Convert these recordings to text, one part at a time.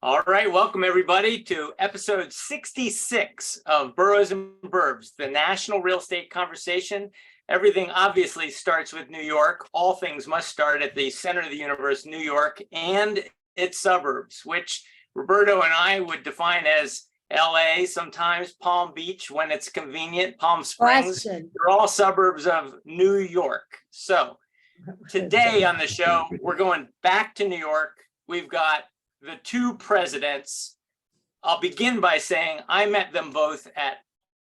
All right, welcome everybody to episode 66 of Boroughs and Burbs, the national real estate conversation. Everything obviously starts with New York. All things must start at the center of the universe, New York, and its suburbs, which Roberto and I would define as LA, sometimes Palm Beach when it's convenient, Palm Springs. They're all suburbs of New York. So today on the show, we're going back to New York. We've got the two presidents. I'll begin by saying I met them both at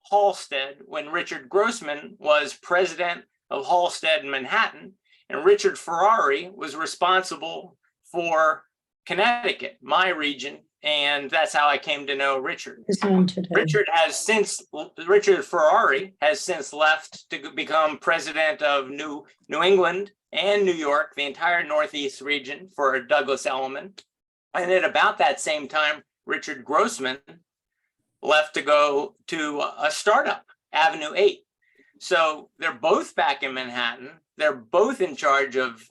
Halstead when Richard Grossman was president of Halstead in Manhattan, and Richard Ferrari was responsible for Connecticut, my region, and that's how I came to know Richard. Richard Ferrari has since left to become president of New England and New York, the entire Northeast region for Douglas Elliman. And at about that same time, Richard Grossman left to go to a startup, Avenue 8. So they're both back in Manhattan. They're both in charge of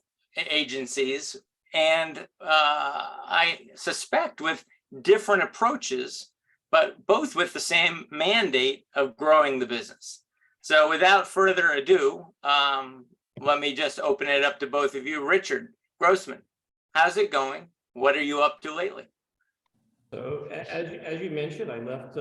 agencies. And I suspect with different approaches, but both with the same mandate of growing the business. So without further ado, let me just open it up to both of you. Richard Grossman, how's it going? What are you up to lately? So as you mentioned, I left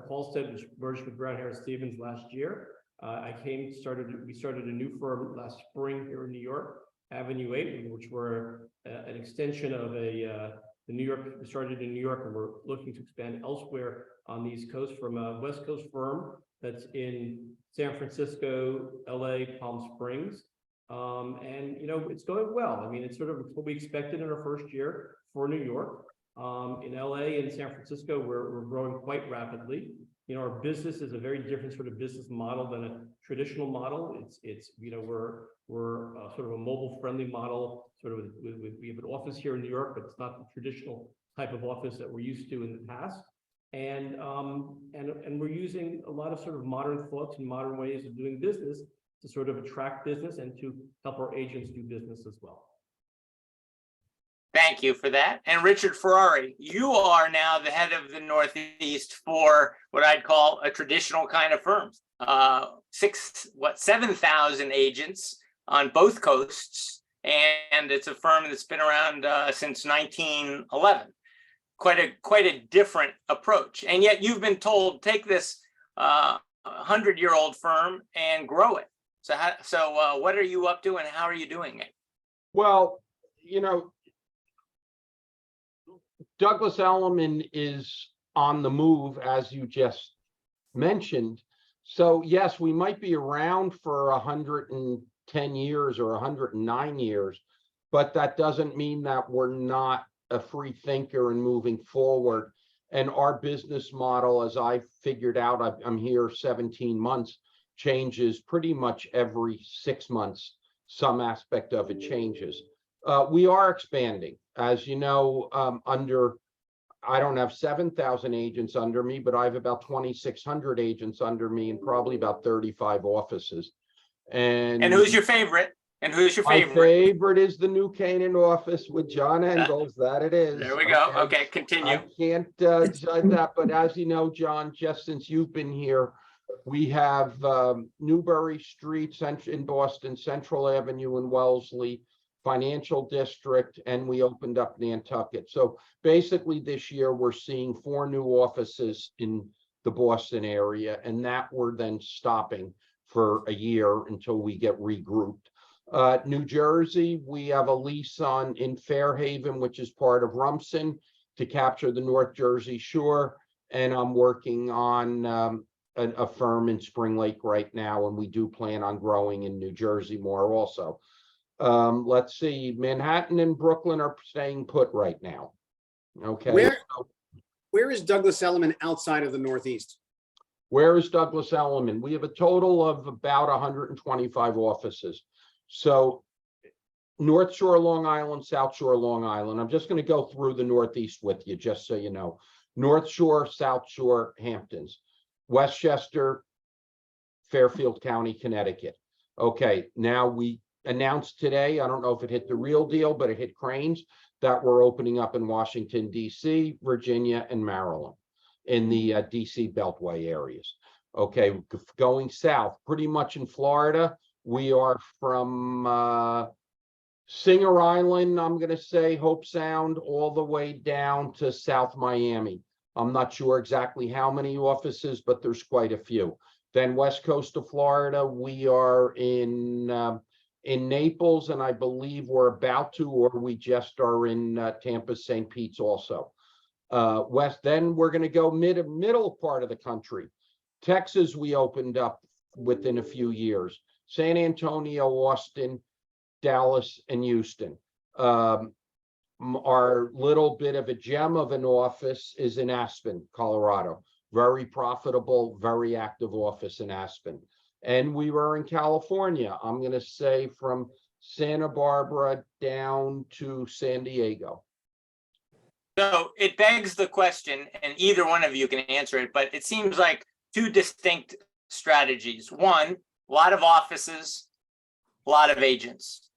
Halstead, which merged with Brown Harris Stevens last year. We started a new firm last spring here in New York, Avenue 8, which were an extension of we started in New York, and we're looking to expand elsewhere on the East Coast from a West Coast firm that's in San Francisco, LA, Palm Springs. And it's going well. I mean, it's sort of what we expected in our first year for New York. In LA and San Francisco, we're growing quite rapidly. Our business is a very different sort of business model than a traditional model. We're sort of a mobile friendly model. Sort of we have an office here in New York, but it's not the traditional type of office that we're used to in the past. And we're using a lot of sort of modern thoughts and modern ways of doing business to sort of attract business and to help our agents do business as well. Thank you for that. And Richard Ferrari, you are now the head of the Northeast for what I'd call a traditional kind of firm. 7,000 agents on both coasts, and it's a firm that's been around since 1911. Quite a different approach. And yet you've been told, take this 100-year-old firm and grow it. So what are you up to and how are you doing it? Well, Douglas Elliman is on the move, as you just mentioned. So yes, we might be around for 110 years or 109 years, but that doesn't mean that we're not a free thinker and moving forward. And our business model, as I figured out, I'm here 17 months, changes pretty much every 6 months. Some aspect of it changes. We are expanding. As you know, I don't have 7,000 agents under me, but I have about 2,600 agents under me and probably about 35 offices. And who's your favorite? My favorite is the New Canaan office with John Engel. That it is. There we go. Okay, continue. I can't decide that, but as you know, John, just since you've been here, we have Newbury Street in Boston, Central Avenue in Wellesley, Financial District, and we opened up Nantucket. So basically this year we're seeing 4 new offices in the Boston area, and that we're then stopping for a year until we get regrouped. New Jersey, we have a lease in Fairhaven, which is part of Rumson, to capture the North Jersey shore, and I'm working on a firm in Spring Lake right now, and we do plan on growing in New Jersey more also. Let's see, Manhattan and Brooklyn are staying put right now. Okay. Where is Douglas Elliman outside of the Northeast? Where is Douglas Elliman? We have a total of about 125 offices. So North Shore, Long Island, South Shore, Long Island. I'm just going to go through the Northeast with you, just so you know. North Shore, South Shore, Hamptons, Westchester, Fairfield County, Connecticut. Okay, now we announced today, I don't know if it hit the real deal, but it hit Cranes, that we're opening up in Washington, D.C., Virginia, and Maryland in the D.C. Beltway areas. Okay, going south, pretty much in Florida, we are from Singer Island, I'm going to say, Hope Sound, all the way down to South Miami. I'm not sure exactly how many offices, but there's quite a few. Then west coast of Florida, we are in Naples, and I believe we're about to, or we just are in Tampa, St. Pete's also. Then we're going to go middle part of the country. Texas, we opened up within a few years. San Antonio, Austin, Dallas, and Houston. Our little bit of a gem of an office is in Aspen, Colorado. Very profitable, very active office in Aspen. And we were in California, I'm going to say from Santa Barbara down to San Diego. So it begs the question, and either one of you can answer it, but it seems like two distinct strategies. One, a lot of offices, a lot of agents.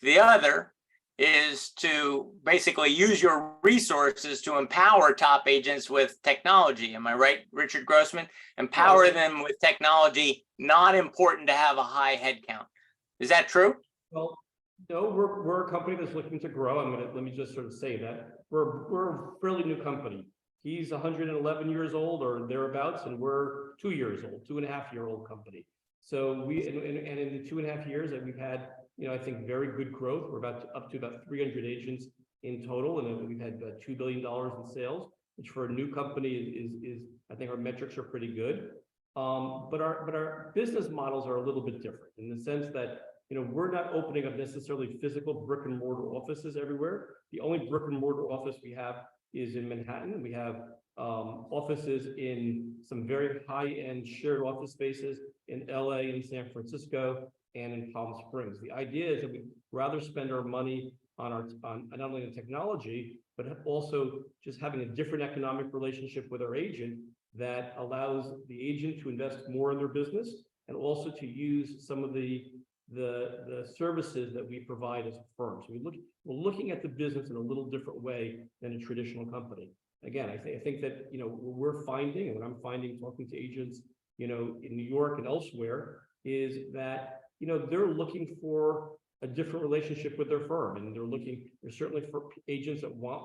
The other is to basically use your resources to empower top agents with technology. Am I right, Richard Grossman? Empower them with technology, not important to have a high head count. Is that true? Well, no, we're a company that's looking to grow. Let me just sort of say that we're a fairly new company. He's 111 years old or thereabouts, and we're 2 years old, 2.5-year-old company. So we, and in the 2.5 years that we've had, I think very good growth. We're up to about 300 agents in total, and we've had about $2 billion in sales, which for a new company is I think our metrics are pretty good. But our business models are a little bit different in the sense that we're not opening up necessarily physical brick and mortar offices everywhere. The only brick and mortar office we have is in Manhattan. We have offices in some very high-end shared office spaces in LA and San Francisco and in Palm Springs. The idea is that we'd rather spend our money on not only the technology, but also just having a different economic relationship with our agent that allows the agent to invest more in their business and also to use some of the services that we provide as a firm. So we're looking at the business in a little different way than a traditional company. Again, I think that what we're finding, and what I'm finding talking to agents, in New York and elsewhere, is that they're looking for a different relationship with their firm, and they're certainly for agents that want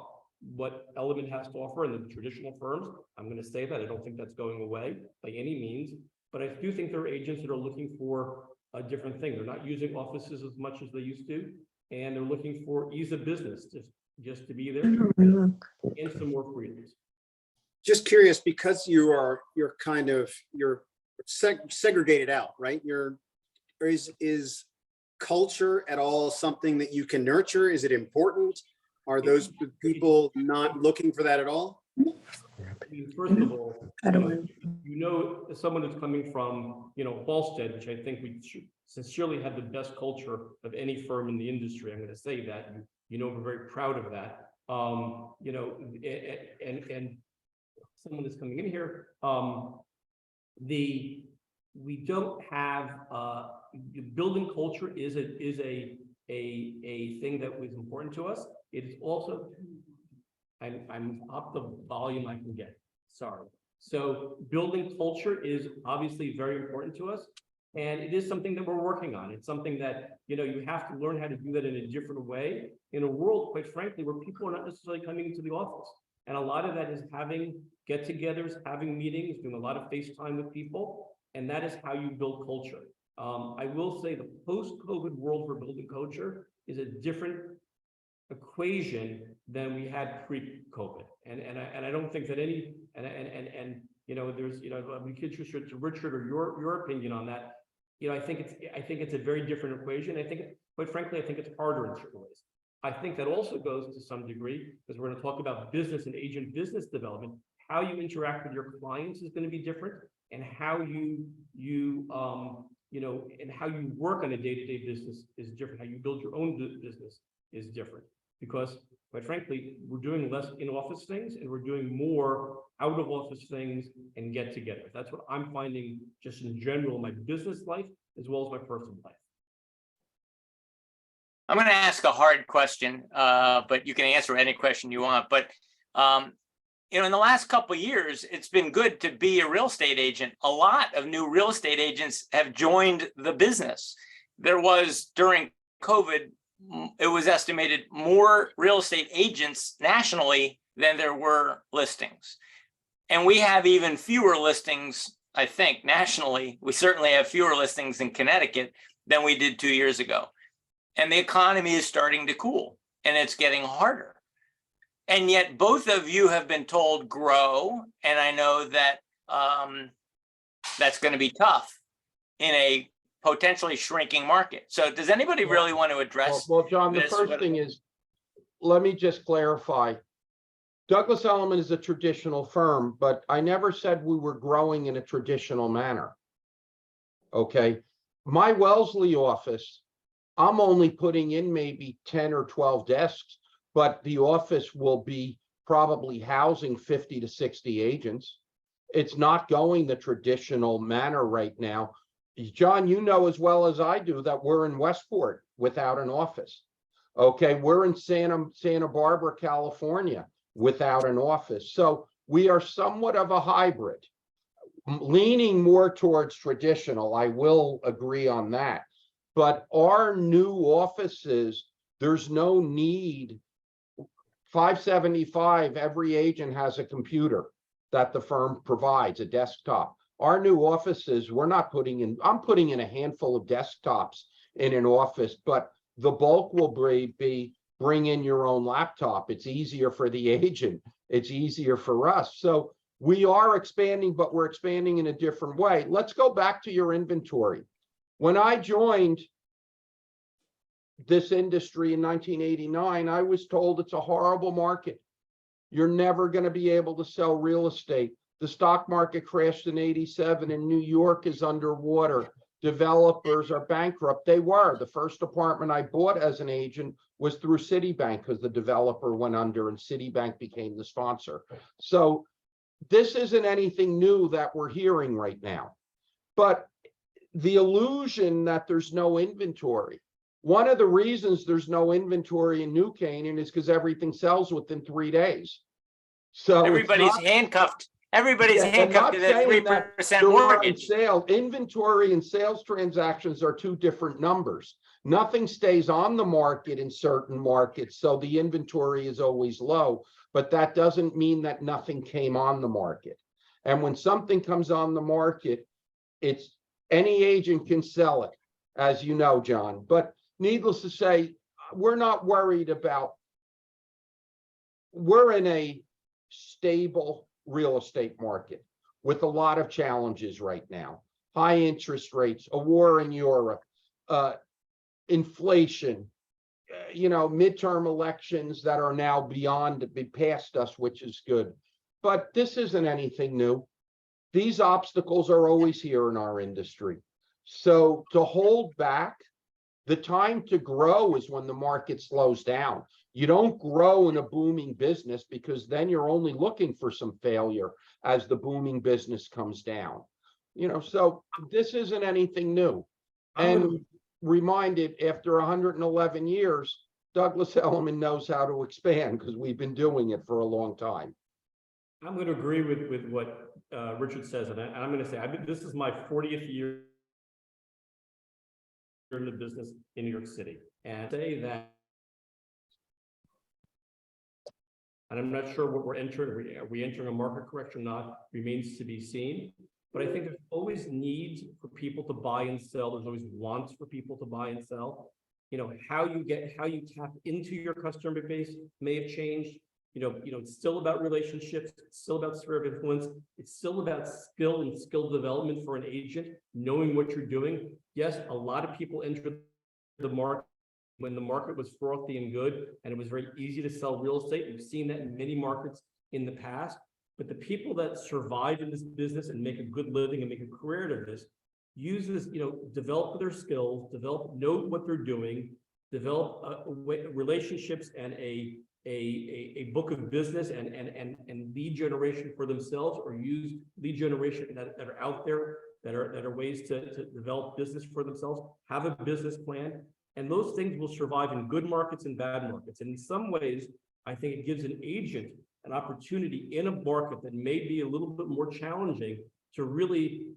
what Elliman has to offer in the traditional firms. I'm going to say that I don't think that's going away by any means, but I do think there are agents that are looking for a different thing. They're not using offices as much as they used to, and they're looking for ease of business, just to be there and some more freedoms. Just curious, because you're segregated out, right? Is culture at all something that you can nurture? Is it important? Are those people not looking for that at all? First of all, someone who's coming from, Halstead, which I think we sincerely have the best culture of any firm in the industry. I'm going to say that, we're very proud of that. And someone that's coming in here, we don't have building culture is a thing that was important to us. It is also, I'm up the volume I can get. Sorry. So building culture is obviously very important to us, and it is something that we're working on. It's something that you have to learn how to do that in a different way in a world, quite frankly, where people are not necessarily coming into the office, and a lot of that is having get-togethers, having meetings, doing a lot of FaceTime with people, and that is how you build culture. I will say the post-COVID world for building culture is a different equation than we had pre-COVID, and I don't think that there's I'm curious to Richard or your opinion on that. I think it's a very different equation. I think, quite frankly, I think it's harder in certain ways. I think that also goes to some degree, because we're going to talk about business and agent business development. How you interact with your clients is going to be different, and how and how you work on a day-to-day business is different. How you build your own business is different, because quite frankly, we're doing less in-office things and we're doing more out-of-office things and get-togethers. That's what I'm finding just in general in my business life as well as my personal life. I'm going to ask a hard question, but you can answer any question you want. But in the last couple of years, it's been good to be a real estate agent. A lot of new real estate agents have joined the business. There was, during COVID, it was estimated more real estate agents nationally than there were listings. And we have even fewer listings, I think, nationally. We certainly have fewer listings in Connecticut than we did 2 years ago. And the economy is starting to cool, and it's getting harder. And yet both of you have been told grow, and I know that that's going to be tough in a potentially shrinking market. So does anybody really want to address? Well, John, the this? first thing is, let me just clarify. Douglas Elliman is a traditional firm, but I never said we were growing in a traditional manner. Okay, my Wellesley office, I'm only putting in maybe 10 or 12 desks, but the office will be probably housing 50 to 60 agents. It's not going the traditional manner right now. John, you know as well as I do that we're in Westport without an office. Okay, we're in Santa Barbara, California without an office. So we are somewhat of a hybrid, leaning more towards traditional. I will agree on that. But our new offices, there's no need. 575, every agent has a computer that the firm provides, a desktop. Our new offices, we're not putting in, I'm putting in a handful of desktops in an office, but the bulk will be bring in your own laptop. It's easier for the agent. It's easier for us. So we are expanding, but we're expanding in a different way. Let's go back to your inventory. When I joined this industry in 1989, I was told it's a horrible market. You're never going to be able to sell real estate. The stock market crashed in '87 and New York is underwater. Developers are bankrupt. They were. The first apartment I bought as an agent was through Citibank because the developer went under and Citibank became the sponsor. So this isn't anything new that we're hearing right now. But the illusion that there's no inventory, one of the reasons there's no inventory in New Canaan is because everything sells within 3 days. So everybody's handcuffed. Everybody's handcuffed to that 3% mortgage. Sale, inventory and sales transactions are two different numbers. Nothing stays on the market in certain markets, so the inventory is always low, but that doesn't mean that nothing came on the market. And when something comes on the market, it's any agent can sell it, as you know, John. But needless to say, we're not worried about, we're in a stable real estate market with a lot of challenges right now. High interest rates, a war in Europe, inflation, midterm elections that are now past us, which is good. But this isn't anything new. These obstacles are always here in our industry. So to hold back, the time to grow is when the market slows down. You don't grow in a booming business because then you're only looking for some failure as the booming business comes down. So this isn't anything new. And reminded, after 111 years, Douglas Elliman knows how to expand because we've been doing it for a long time. I'm going to agree with what Richard says, and I'm going to say this is my 40th year in the business in New York City, and say that, and I'm not sure what we're entering. Are we entering a market correction or not? Remains to be seen. But I think there's always need for people to buy and sell. There's always wants for people to buy and sell. How you tap into your customer base may have changed. It's still about relationships. It's still about sphere of influence. It's still about skill and skill development for an agent, knowing what you're doing. Yes, a lot of people enter the market when the market was frothy and good, and it was very easy to sell real estate. We've seen that in many markets in the past. But the people that survive in this business and make a good living and make a career out of this, use this, develop their skills, know what they're doing, develop relationships and a book of business and lead generation for themselves, or use lead generation that are out there that are ways to develop business for themselves. Have a business plan And those things will survive in good markets and bad markets. And in some ways, I think it gives an agent an opportunity in a market that may be a little bit more challenging to really,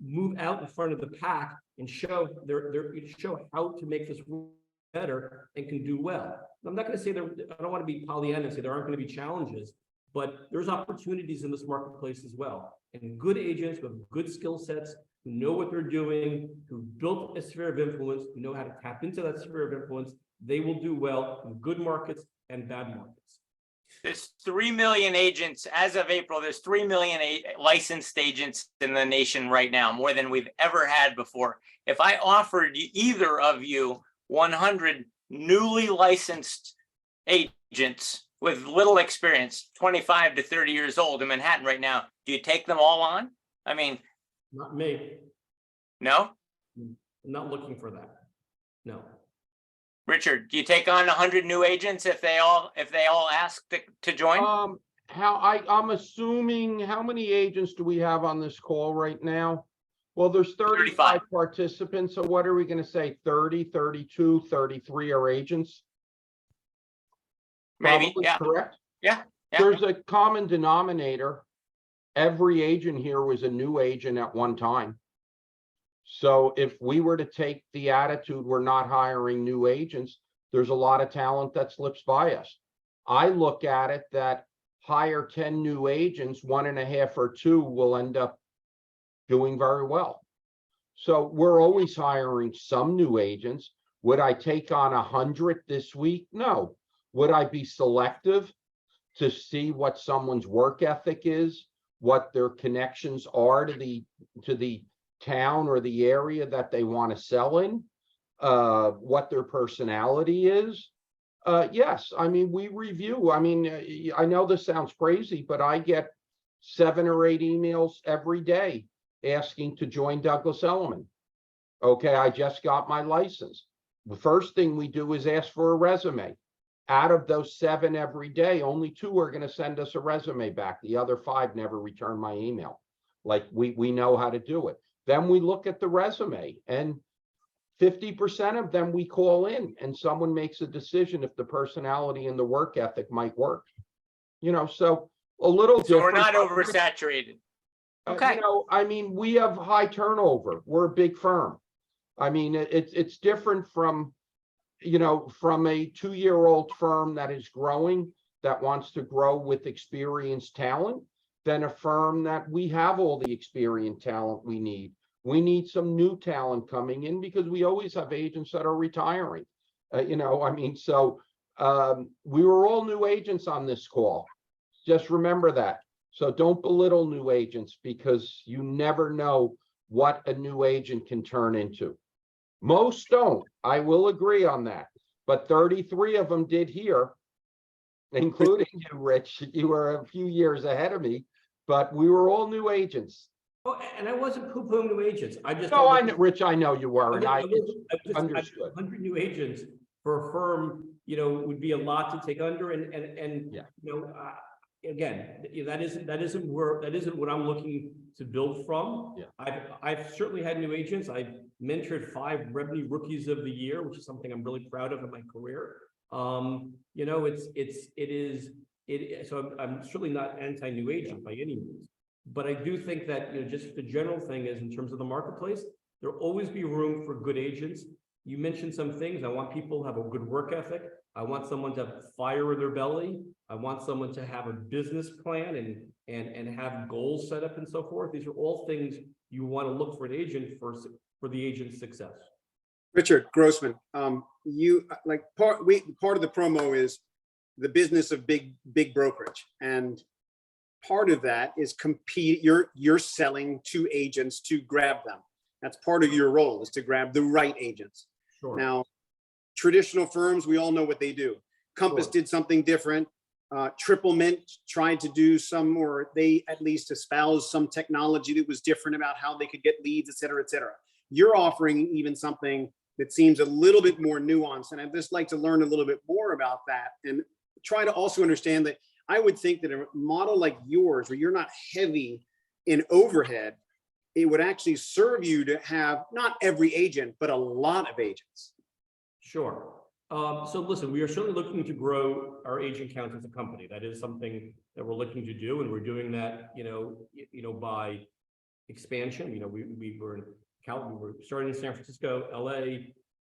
move out in front of the pack and show show how to make this better and can do well. I'm not going to say I don't want to be Pollyanna and say there aren't going to be challenges, but there's opportunities in this marketplace as well. And good agents with good skill sets, who know what they're doing, who built a sphere of influence, who know how to tap into that sphere of influence, they will do well in good markets and bad markets. There's 3 million agents as of April. There's 3 million licensed agents in the nation right now, more than we've ever had before. If I offered either of you 100 newly licensed agents with little experience, 25 to 30 years old in Manhattan right now, do you take them all on? I mean, Not me. no? I'm not looking for that. No. Richard, do you take on 100 new agents if they all ask to join? I'm assuming, how many agents do we have on this call right now? Well, there's 35 participants, so what are we gonna say, 30, 32, 33 are agents? Maybe, Probably yeah. correct? Yeah. There's a common denominator. Every agent here was a new agent at one time. So if we were to take the attitude, we're not hiring new agents, there's a lot of talent that slips by us. I look at it that hire 10 new agents, 1.5 or 2 will end up doing very well. So we're always hiring some new agents. Would I take on 100 this week? No. Would I be selective to see what someone's work ethic is, what their connections are to the town or the area that they want to sell in, what their personality is? Yes, I mean, we review. I mean, I know this sounds crazy, but I get 7 or 8 emails every day asking to join Douglas Elliman. Okay, I just got my license. The first thing we do is ask for a resume. Out of those 7 every day, only 2 are going to send us a resume back. The other 5 never return my email. Like we know how to do it. Then we look at the resume, and 50% of them we call in, and someone makes a decision if the personality and the work ethic might work. So a little different. So we're not oversaturated. Okay. I mean, we have high turnover. We're a big firm. I mean, it's different from, from a 2-year-old firm that is growing, that wants to grow with experienced talent, than a firm that we have all the experienced talent we need. We need some new talent coming in because we always have agents that are retiring. We were all new agents on this call. Just remember that. So don't belittle new agents, because you never know what a new agent can turn into. Most don't. I will agree on that. But 33 of them did here, including you, Rich. You were a few years ahead of me, but we were all new agents. Oh, and I wasn't poo-pooing new agents. Rich, I know you were, and I understood. 100 new agents for a firm, would be a lot to take under, and yeah. Again, that isn't what I'm looking to build from. Yeah. I've certainly had new agents. I've mentored 5 revenue rookies of the year, which is something I'm really proud of in my career. So I'm certainly not anti-new agent by any means, but I do think that, just the general thing is, in terms of the marketplace, there'll always be room for good agents. You mentioned some things. I want people to have a good work ethic. I want someone to have fire in their belly. I want someone to have a business plan and have goals set up and so forth. These are all things you want to look for an agent for the agent's success. Richard Grossman, you part of the promo is the business of big brokerage, and part of that is you're selling to agents to grab them. That's part of your role, is to grab the right agents. Sure. Now, traditional firms, we all know what they do. Compass did something different. Triple Mint tried to do some, or they at least espoused some technology that was different about how they could get leads, et cetera, et cetera. You're offering even something that seems a little bit more nuanced. And I'd just like to learn a little bit more about that, and try to also understand that I would think that a model like yours, where you're not heavy in overhead, it would actually serve you to have not every agent, but a lot of agents. Sure. So listen, we are certainly looking to grow our agent count as a company. That is something that we're looking to do, and we're doing that, by expansion. We were in we were starting in San Francisco, LA,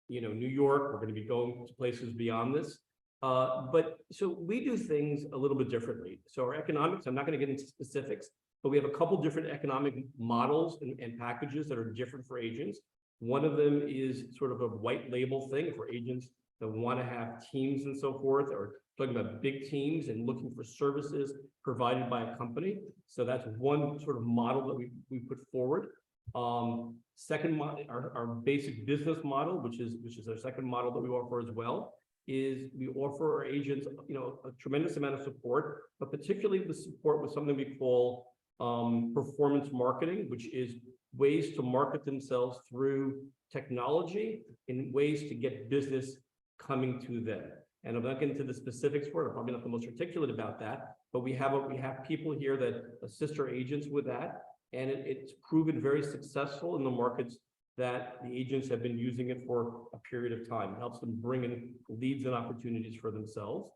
New York. We're going to be going to places beyond this. But so we do things a little bit differently. So our economics, I'm not going to get into specifics, but we have a couple different economic models and packages that are different for agents. One of them is sort of a white label thing for agents that want to have teams and so forth, or talking about big teams and looking for services provided by a company. So that's one sort of model that we put forward. Second, our basic business model, which is our second model that we offer as well, is we offer our agents, a tremendous amount of support, but particularly the support with something we call performance marketing, which is ways to market themselves through technology in ways to get business coming to them. And I'm not getting into the specifics for it. I'm probably not the most articulate about that, but we have people here that assist our agents with that. And it's proven very successful in the markets that the agents have been using it for a period of time. It helps them bring in leads and opportunities for themselves.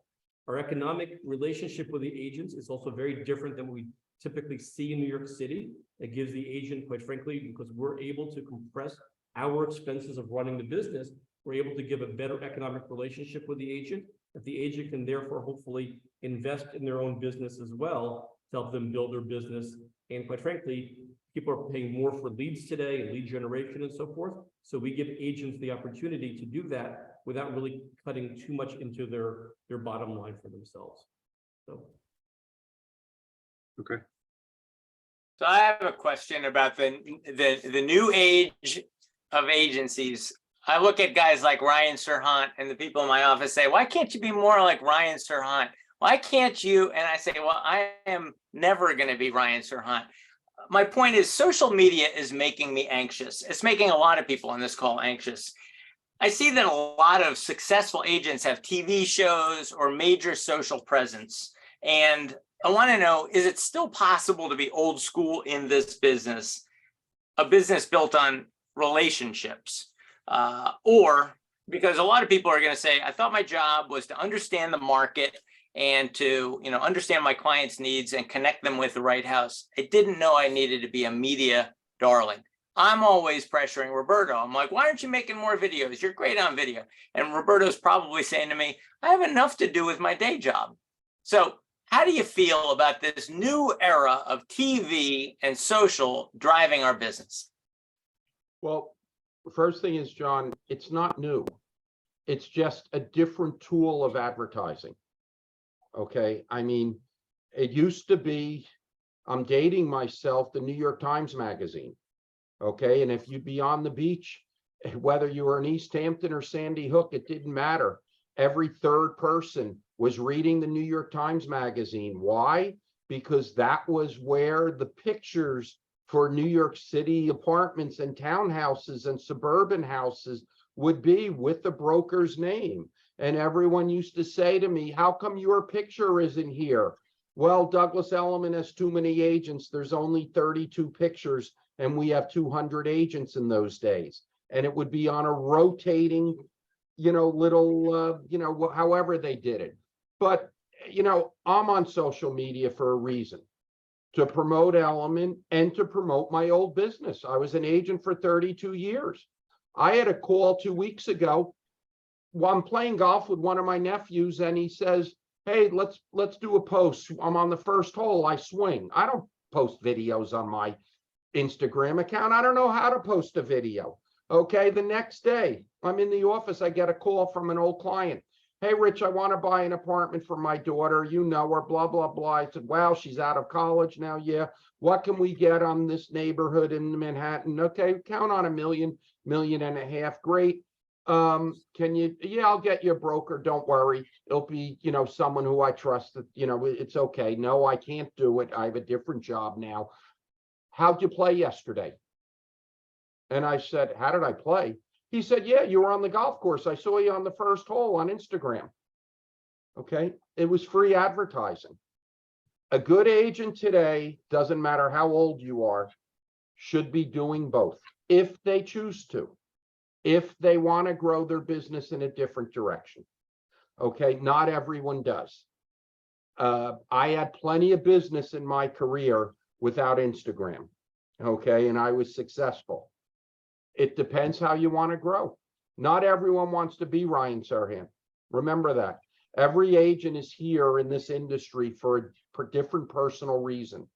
Our economic relationship with the agents is also very different than we typically see in New York City. It gives the agent, quite frankly, because we're able to compress our expenses of running the business, we're able to give a better economic relationship with the agent, that the agent can therefore hopefully invest in their own business as well to help them build their business. And quite frankly, people are paying more for leads today and lead generation and so forth. So we give agents the opportunity to do that without really cutting too much into their bottom line for themselves. So. Okay. So I have a question about the new age of agencies. I look at guys like Ryan Serhant, and the people in my office say, why can't you be more like Ryan Serhant? Why can't you? And I say, well, I am never going to be Ryan Serhant. My point is, social media is making me anxious. It's making a lot of people on this call anxious. I see that a lot of successful agents have TV shows or major social presence. And I want to know, is it still possible to be old school in this business, a business built on relationships? Or because a lot of people are going to say, I thought my job was to understand the market and to, understand my clients' needs and connect them with the right house. I didn't know I needed to be a media darling. I'm always pressuring Roberto. I'm like, why aren't you making more videos? You're great on video. And Roberto's probably saying to me, I have enough to do with my day job. So how do you feel about this new era of TV and social driving our business? Well, the first thing is, John, it's not new. It's just a different tool of advertising. Okay. I mean, it used to be, I'm dating myself, the New York Times Magazine. Okay. And if you'd be on the beach, whether you were in East Hampton or Sandy Hook, it didn't matter. Every third person was reading the New York Times Magazine. Why? Because that was where the pictures for New York City apartments and townhouses and suburban houses would be with the broker's name. And everyone used to say to me, how come your picture isn't here? Well, Douglas Elliman has too many agents. There's only 32 pictures, and we have 200 agents in those days. And it would be on a rotating, however they did it. But, I'm on social media for a reason, to promote Elliman and to promote my old business. I was an agent for 32 years. I had a call 2 weeks ago. Well, I'm playing golf with one of my nephews, and he says, hey, let's do a post. I'm on the first hole, I swing. I don't post videos on my Instagram account. I don't know how to post a video. Okay, the next day, I'm in the office, I get a call from an old client. Hey, Rich, I want to buy an apartment for my daughter. You know her, blah, blah, blah. I said, wow, she's out of college now. Yeah. What can we get on this neighborhood in Manhattan? Okay, count on $1.5 million. Great. Can you, yeah, I'll get you a broker. Don't worry. It'll be, someone who I trust that, it's okay. No, I can't do it. I have a different job now. How'd you play yesterday? And I said, how did I play? He said, yeah, you were on the golf course. I saw you on the first hole on Instagram. Okay. It was free advertising. A good agent today, doesn't matter how old you are, should be doing both if they choose to, if they want to grow their business in a different direction. Okay, not everyone does. I had plenty of business in my career without Instagram. Okay, and I was successful. It depends how you want to grow. Not everyone wants to be Ryan Serhant. Remember that. Every agent is here in this industry for different personal reason.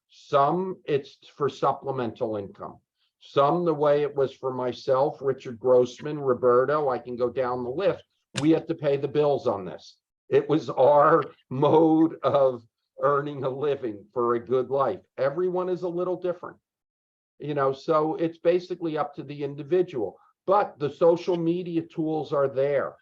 Some it's for supplemental income. Some the way it was for myself, Richard Grossman, Roberto, I can go down the list. We had to pay the bills on this. It was our mode of earning a living for a good life. Everyone is a little different, you know, so it's basically up to the individual. But the social media tools are there.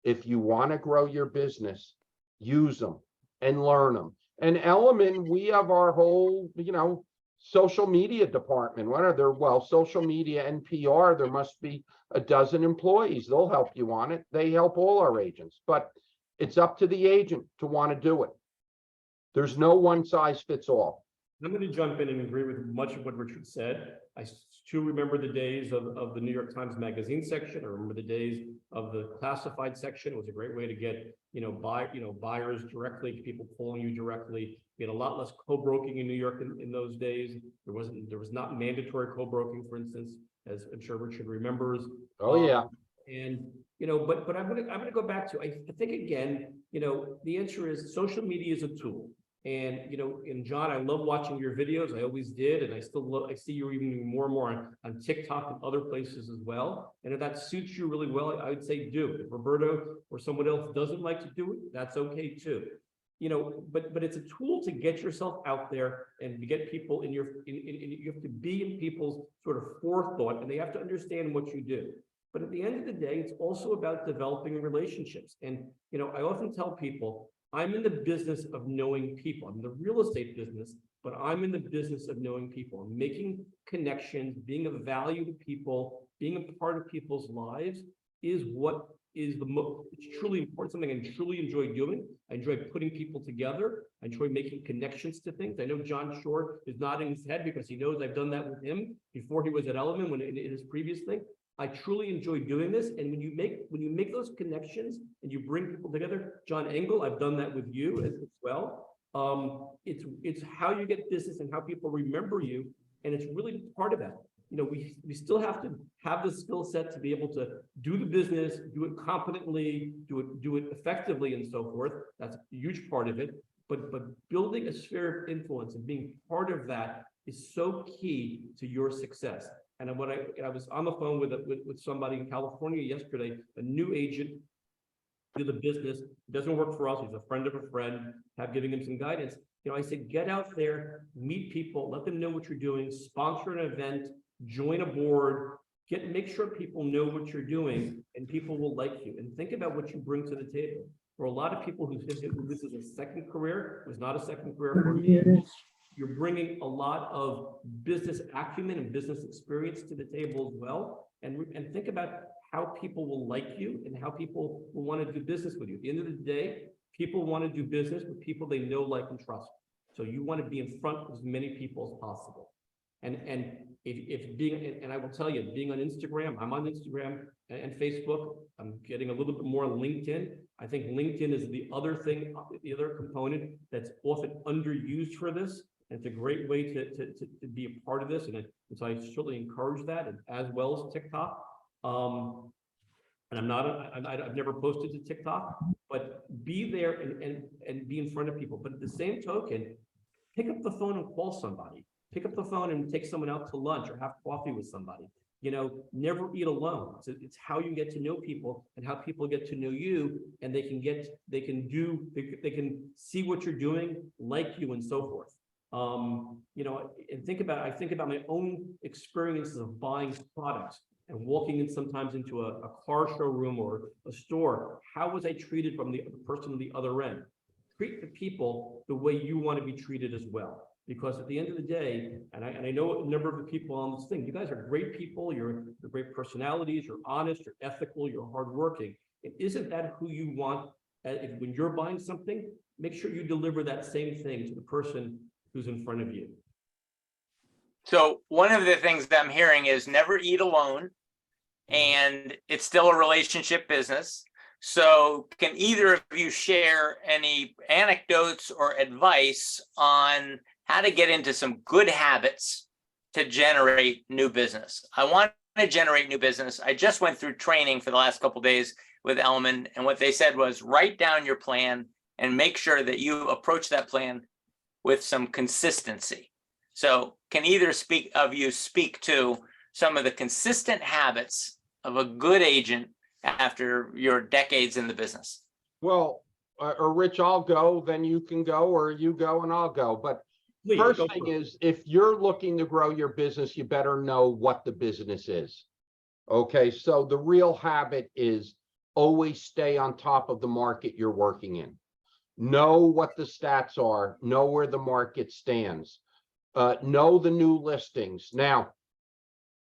If you want to grow your business, use them and learn them. And Elliman, we have our whole, you know, social media department. What are there? Well, social media and PR, there must be a dozen employees. They'll help you on it. They help all our agents, but it's up to the agent to want to do it. There's no one size fits all. I'm going to jump in and agree with much of what Richard said. I too remember the days of the New York Times Magazine section. I remember the days of the classified section. It was a great way to get, buyers directly, people calling you directly. We had a lot less co-broking in New York in those days. There was not mandatory co-broking, for instance, as I'm sure Richard remembers. Oh yeah. And but I'm gonna go back to I think again, the answer is social media is a tool. And and John, I love watching your videos. I always did, and I still love. I see you even more and more on TikTok and other places as well. And if that suits you really well, I would say do it. If Roberto or someone else doesn't like to do it, that's okay too. But it's a tool to get yourself out there and to get people in your. You have to be in people's sort of forethought, and they have to understand what you do. But at the end of the day, it's also about developing relationships. And I often tell people, I'm in the business of knowing people. I'm in the real estate business, but I'm in the business of knowing people and making connections, being of value to people, being a part of people's lives is what is the most, it's truly important, something I truly enjoy doing. I enjoy putting people together. I enjoy making connections to things. I know John Short is nodding his head because he knows I've done that with him before he was at Elliman when in his previous thing. I truly enjoy doing this. And when you make those connections and you bring people together, John Engel, I've done that with you as well. It's how you get business and how people remember you. And it's really part of that. We still have to have the skill set to be able to do the business, do it competently, do it effectively and so forth. That's a huge part of it. But building a sphere of influence and being part of that is so key to your success. And when I was on the phone with somebody in California yesterday, a new agent did the business, doesn't work for us. He's a friend of a friend, giving him some guidance. I said, get out there, meet people, let them know what you're doing, sponsor an event, join a board, make sure people know what you're doing, and people will like you. And think about what you bring to the table. For a lot of people who this is a second career, it was not a second career for me. You're bringing a lot of business acumen and business experience to the table as well. And think about how people will like you and how people will want to do business with you. At the end of the day, people want to do business with people they know, like, and trust. So you want to be in front of as many people as possible. And I will tell you, being on Instagram, I'm on Instagram and Facebook. I'm getting a little bit more on LinkedIn. I think LinkedIn is the other thing, the other component that's often underused for this. And it's a great way to be a part of this. And so I certainly encourage that, and as well as TikTok. And I've never posted to TikTok, but be there and be in front of people. But at the same token, pick up the phone and call somebody. Pick up the phone and take someone out to lunch or have coffee with somebody. Never eat alone. It's how you get to know people and how people get to know you, and they can see what you're doing, like you, and so forth. And I think about my own experiences of buying products and walking in sometimes into a car showroom or a store. How was I treated from the person on the other end? Treat the people the way you want to be treated as well. Because at the end of the day, and I know a number of the people on this thing, you guys are great people, you're great personalities, you're honest, you're ethical, you're hardworking. And isn't that who you want? When you're buying something, make sure you deliver that same thing to the person who's in front of you. So one of the things that I'm hearing is never eat alone, and it's still a relationship business. So can either of you share any anecdotes or advice on how to get into some good habits to generate new business? I want to generate new business. I just went through training for the last couple of days with Elliman, and what they said was write down your plan and make sure that you approach that plan with some consistency. So can either of you speak to some of the consistent habits of a good agent after your decades in the business? Well, or Rich, I'll go, then you can go, or you go and I'll go. But Please, first go thing for it. is, if you're looking to grow your business, you better know what the business is. Okay, so the real habit is always stay on top of the market you're working in. Know what the stats are, know where the market stands, know the new listings. Now,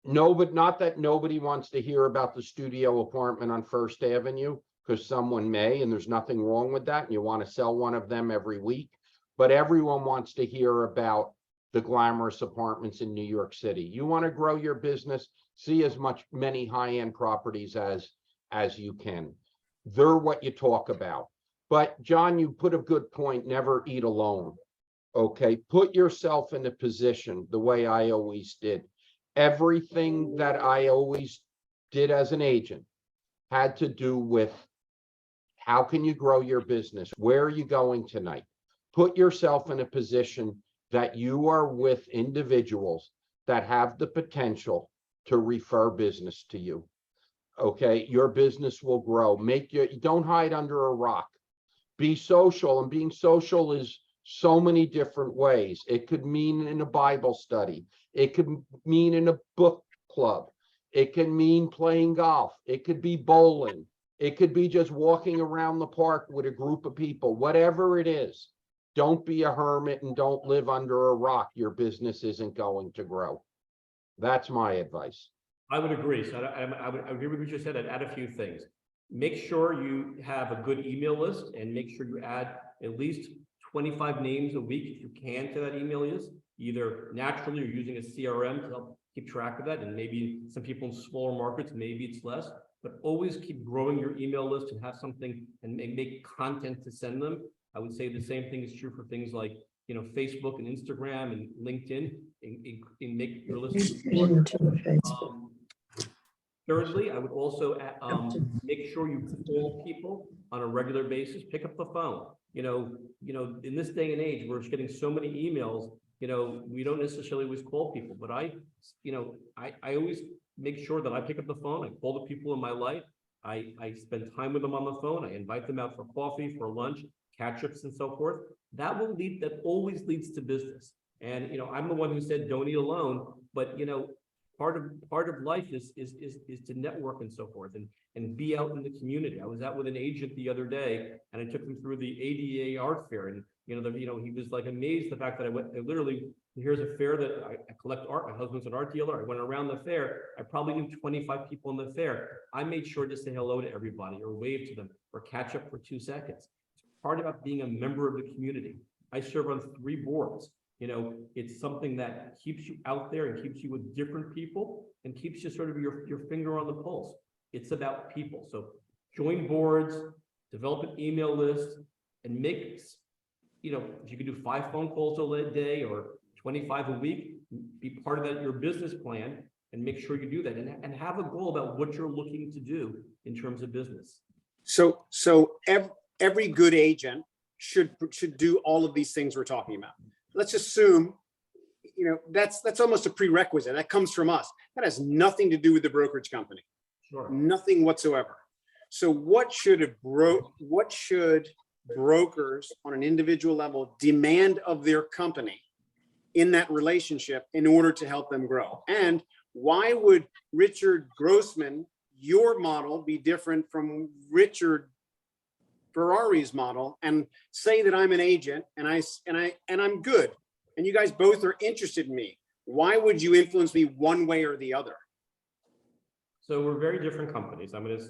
no, but not that nobody wants to hear about the studio apartment on First Avenue, because someone may, and there's nothing wrong with that, and you want to sell one of them every week. But everyone wants to hear about the glamorous apartments in New York City. You want to grow your business, see as many high-end properties as you can. They're what you talk about. But John, you put a good point, never eat alone. Okay, put yourself in a position the way I always did. Everything that I always did as an agent had to do with how can you grow your business? Where are you going tonight? Put yourself in a position that you are with individuals that have the potential to refer business to you. Okay, your business will grow. Don't hide under a rock. Be social, and being social is so many different ways. It could mean in a Bible study. It could mean in a book club. It can mean playing golf. It could be bowling. It could be just walking around the park with a group of people. Whatever it is, don't be a hermit and don't live under a rock. Your business isn't going to grow. That's my advice. I would agree. So I would agree with what you said. I'd add a few things. Make sure you have a good email list, and make sure you add at least 25 names a week if you can to that email list, either naturally or using a CRM to help keep track of that. And maybe some people in smaller markets, maybe it's less, but always keep growing your email list and have something and make content to send them. I would say the same thing is true for things like, you know, Facebook and Instagram and LinkedIn, and make your list. Thirdly, I would also make sure you call people on a regular basis. Pick up the phone. You know, in this day and age, we're getting so many emails. You know, we don't necessarily always call people, but I always make sure that I pick up the phone. I call the people in my life. I spend time with them on the phone. I invite them out for coffee, for lunch, catch-ups, and so forth. That always leads to business. And you know, I'm the one who said don't eat alone, but you know, part of life is to network and so forth, and be out in the community. I was out with an agent the other day, and I took him through the ADA art fair, and he was like amazed the fact that I literally, here's a fair that I collect art. My husband's an art dealer. I went around the fair. I probably knew 25 people in the fair. I made sure to say hello to everybody or wave to them or catch up for 2 seconds. It's part about being a member of the community. I serve on 3 boards. You know, it's something that keeps you out there and keeps you with different people and keeps you sort of your finger on the pulse. It's about people. So join boards, develop an email list, and make, you know, if you can do 5 phone calls a day or 25 a week, be part of that, your business plan, and make sure you do that, and have a goal about what you're looking to do in terms of business. So every good agent should do all of these things we're talking about. Let's assume, you know, that's almost a prerequisite. That comes from us. That has nothing to do with the brokerage company. Sure. Nothing whatsoever. So what should brokers on an individual level demand of their company in that relationship in order to help them grow? And why would Richard Grossman, your model, be different from Richard Ferrari's model, and say that I'm an agent and I'm good, and you guys both are interested in me? Why would you influence me one way or the other? So we're very different companies. I'm going to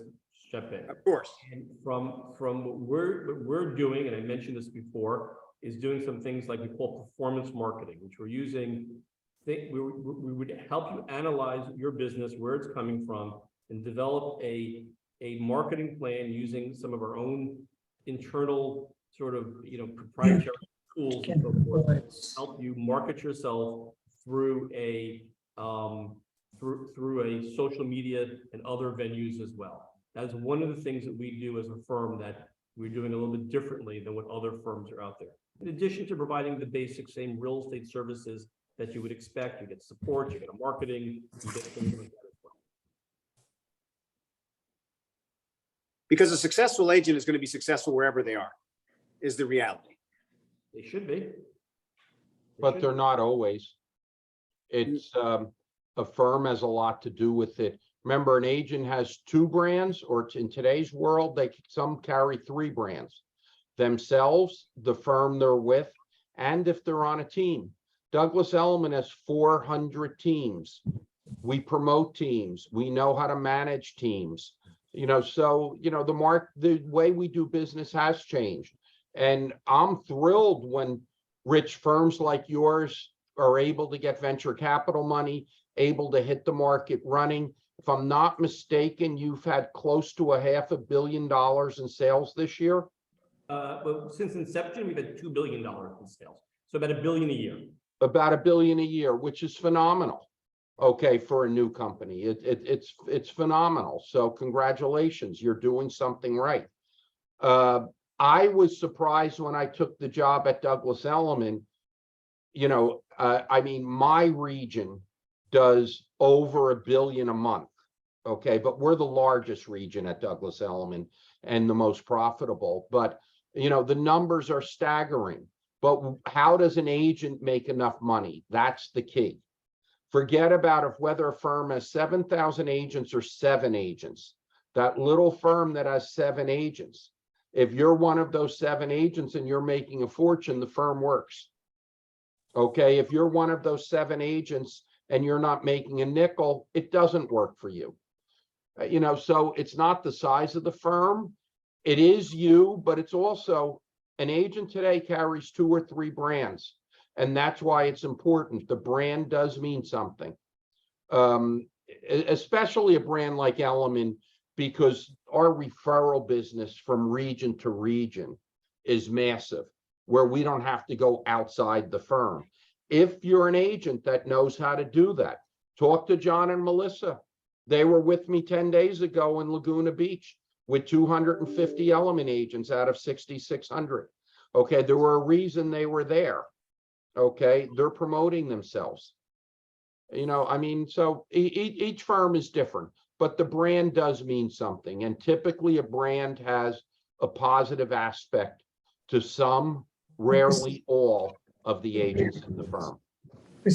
step in. Of course. And from what we're doing, and I mentioned this before, is doing some things like we call performance marketing, which we're using we would help you analyze your business, where it's coming from, and develop a marketing plan using some of our own internal sort of, proprietary tools and so forth, to help you market yourself through a through a social media and other venues as well. That's one of the things that we do as a firm that we're doing a little bit differently than what other firms are out there. In addition to providing the basic same real estate services that you would expect, you get support, you get a marketing, you get things like that as well. Because a successful agent is going to be successful wherever they are, is the reality. They should be. But they're not always. It's a firm has a lot to do with it. Remember, an agent has 2 brands, or in today's world, some carry 3 brands. Themselves, the firm they're with, and if they're on a team. Douglas Elliman has 400 teams. We promote teams. We know how to manage teams. So the way we do business has changed. And I'm thrilled when rich firms like yours are able to get venture capital money, able to hit the market running. If I'm not mistaken, you've had close to $500 million in sales this year. Well, since inception, we've had $2 billion in sales. So about $1 billion a year. About $1 billion a year, which is phenomenal. Okay, for a new company, it's phenomenal. So congratulations, you're doing something right. I was surprised when I took the job at Douglas Elliman. I mean, my region does over $1 billion a month. Okay, but we're the largest region at Douglas Elliman and the most profitable. But the numbers are staggering. But how does an agent make enough money? That's the key. Forget about whether a firm has 7,000 agents or 7 agents. That little firm that has 7 agents, if you're one of those 7 agents and you're making a fortune, the firm works. Okay, if you're one of those 7 agents and you're not making a nickel, it doesn't work for you. So it's not the size of the firm. It is you, but it's also an agent today carries 2 or 3 brands. And that's why it's important. The brand does mean something, especially a brand like Elliman, because our referral business from region to region is massive, where we don't have to go outside the firm. If you're an agent that knows how to do that, talk to John and Melissa. They were with me 10 days ago in Laguna Beach with 250 Elliman agents out of 6,600. Okay, there were a reason they were there. Okay, they're promoting themselves. So each firm is different, but the brand does mean something. And typically a brand has a positive aspect to some, rarely all, of the agents in the firm. We've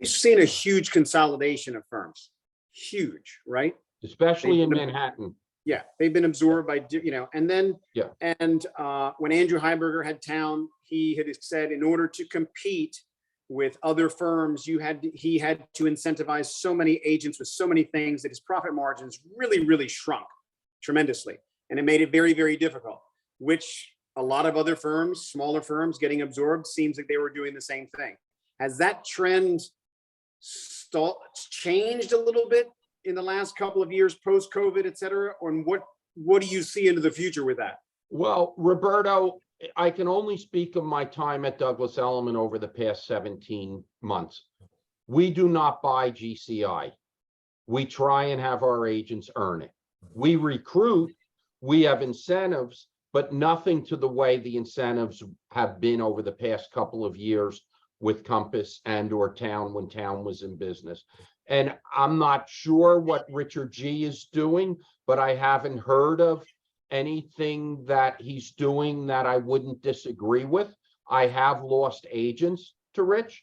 seen a huge consolidation of firms. Huge, right? Especially in Manhattan. Yeah, they've been absorbed by, and then, Yeah. And when Andrew Heiberger had town, he had said in order to compete with other firms, he had to incentivize so many agents with so many things that his profit margins really, really shrunk tremendously. And it made it very, very difficult, which a lot of other firms, smaller firms getting absorbed, seems like they were doing the same thing. Has that trend changed a little bit in the last couple of years, post-COVID, et cetera? Or what do you see into the future with that? Well, Roberto, I can only speak of my time at Douglas Elliman over the past 17 months. We do not buy GCI. We try and have our agents earn it. We recruit, we have incentives, but nothing to the way the incentives have been over the past couple of years with Compass and/or Town when Town was in business. And I'm not sure what Richard G is doing, but I haven't heard of anything that he's doing that I wouldn't disagree with. I have lost agents to Rich,